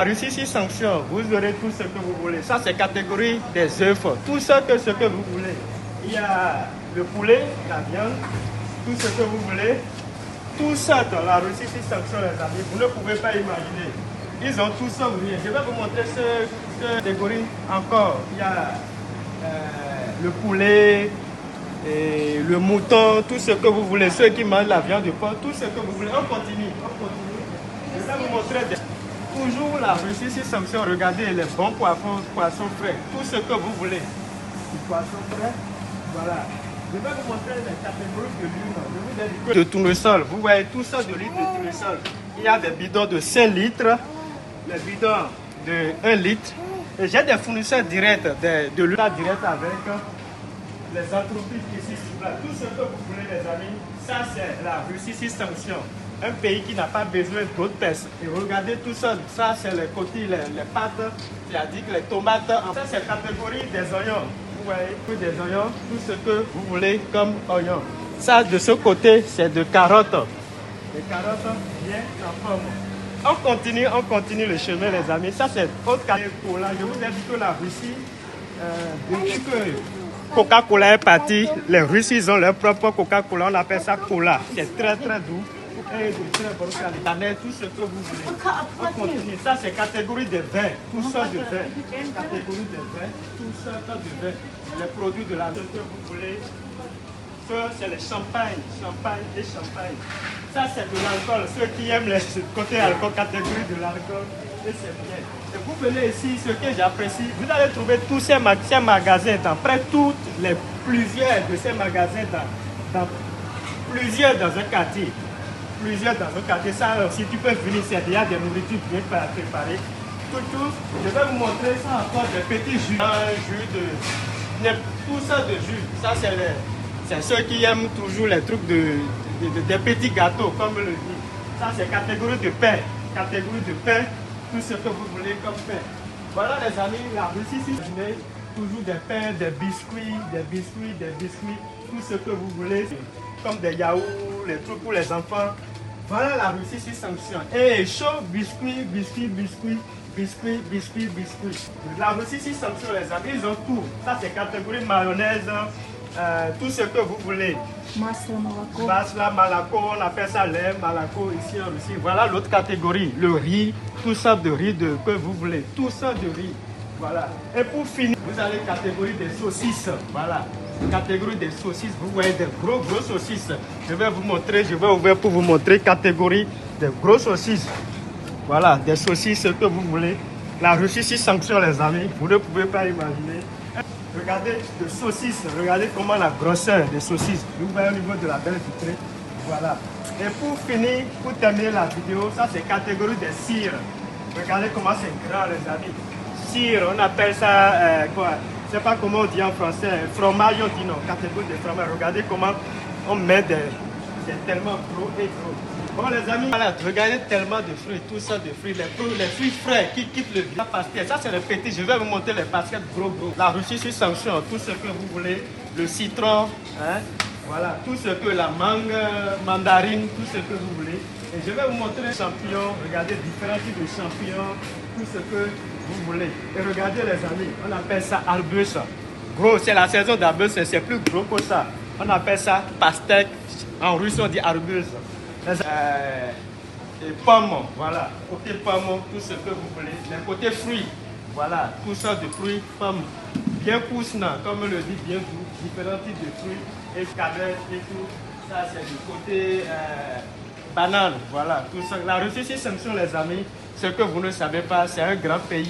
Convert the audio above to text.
La Russie, si sanction, vous aurez tout ce que vous voulez. Ça, c'est catégorie des œufs. Tout ce que vous voulez. Il y a le poulet, la viande, tout ce que vous voulez. Tout ça dans la Russie, si sanction, les amis, vous ne pouvez pas imaginer. Ils ont tout ça ou rien. Je vais vous montrer ce catégorie encore. Il y a le poulet, et le mouton, tout ce que vous voulez. Ceux qui mangent la viande de porc, tout ce que vous voulez. On continue, on continue. Je vais vous montrer toujours la Russie, si sanction. Regardez les bons poissons frais. Tout ce que vous voulez. Du poisson frais, voilà. Je vais vous montrer les catégories de l'huile. Je vous ai dit de tournesol. Vous voyez tout ça de l'huile de tournesol. Il y a des bidons de 5 litres. Les bidons de 1 litre. Et j'ai des fournisseurs directs, de l'huile directe avec les entreprises ici sur place. Tout ce que vous voulez, les amis, ça c'est la Russie sous sanction. Un pays qui n'a pas besoin d'autres personnes. Et regardez tout ça, ça c'est les coquilles, les pâtes, c'est-à-dire les tomates. Ça c'est la catégorie des oignons. Vous voyez, des oignons, tout ce que vous voulez comme oignons. Ça de ce côté, c'est de carottes. Les carottes bien en forme. On continue le chemin, les amis. Ça, c'est autre Coca-Cola. Je vous ai dit que la Russie, depuis que Coca-Cola est parti, les Russes, ils ont leur propre Coca-Cola. On appelle ça cola. C'est très, très doux. Et de très bonne qualité. Tout ce que vous voulez. On continue. Ça, c'est catégorie de vin. Tout ça de vin. Catégorie de vin. Tout ça de vin. Les produits de la ce que vous voulez. C'est le champagne, champagne et champagne. Ça, c'est de l'alcool. Ceux qui aiment le côté alcool, catégorie de l'alcool, et c'est bien. Et vous venez ici, ce que j'apprécie, vous allez trouver tous ces magasins, plusieurs de ces magasins, plusieurs dans un quartier. Plusieurs dans un quartier. Ça, si tu peux venir, c'est déjà des nourritures bien préparées. Tout, je vais vous montrer ça encore, des petits jus. Tout ça de jus. Ça, c'est ceux qui aiment toujours les trucs des petits gâteaux, comme le dit. Ça, c'est catégorie de pain. Catégorie de pain, tout ce que vous voulez comme pain. Voilà, les amis, la Russie, si vous voulez, toujours des pains, des biscuits, tout ce que vous voulez, comme des yaourts, les trucs pour les enfants. Voilà la Russie, si sanction. Et chaud, biscuits. La Russie, si sanction, les amis, ils ont tout. Ça, c'est catégorie mayonnaise. Tout ce que vous voulez. Masla, malako, on appelle ça lait, malako ici en Russie. Voilà l'autre catégorie, le riz, tout ça de riz que vous voulez, tout ça de riz. Voilà. Et pour finir, vous avez catégorie des saucisses. Voilà. Catégorie des saucisses, vous voyez des gros saucisses. Je vais vous montrer, je vais ouvrir pour vous montrer catégorie des gros saucisses. Voilà, des saucisses que vous voulez. La Russie, si sanction les amis, vous ne pouvez pas imaginer. Regardez les saucisses, regardez comment la grosseur des saucisses. Vous voyez au niveau de la belle vitrée. Voilà. Et pour finir, pour terminer la vidéo, ça c'est catégorie des cires. Regardez comment c'est grand les amis. Cire, on appelle ça quoi? Je ne sais pas comment on dit en français. Fromage, on dit non. Catégorie de fromage. Regardez comment on met c'est tellement gros et gros. Bon les amis, voilà, regardez tellement de fruits, tout ça de fruits, les fruits frais qui quittent le vieux pastel. Ça c'est le petit, je vais vous montrer les baskets gros. La Russie sur sanction, tout ce que vous voulez, le citron, hein, voilà, tout ce que la mangue, mandarine, tout ce que vous voulez. Et je vais vous montrer les champignons, regardez différents types de champignons, tout ce que vous voulez. Et regardez les amis, on appelle ça arbuste. Gros, c'est la saison d'arbuste, c'est plus gros que ça. On appelle ça pastèque, en russe on dit arbuste. Et pommes, voilà, côté pommes, tout ce que vous voulez. Les côtés fruits, voilà, tout ça de fruits, pommes, bien poussant, comme le dit bien doux, différents types de fruits, et carottes et tout. Ça c'est du côté banane, voilà, tout ça. La Russie, si sanction les amis, ce que vous ne savez pas, c'est un grand pays.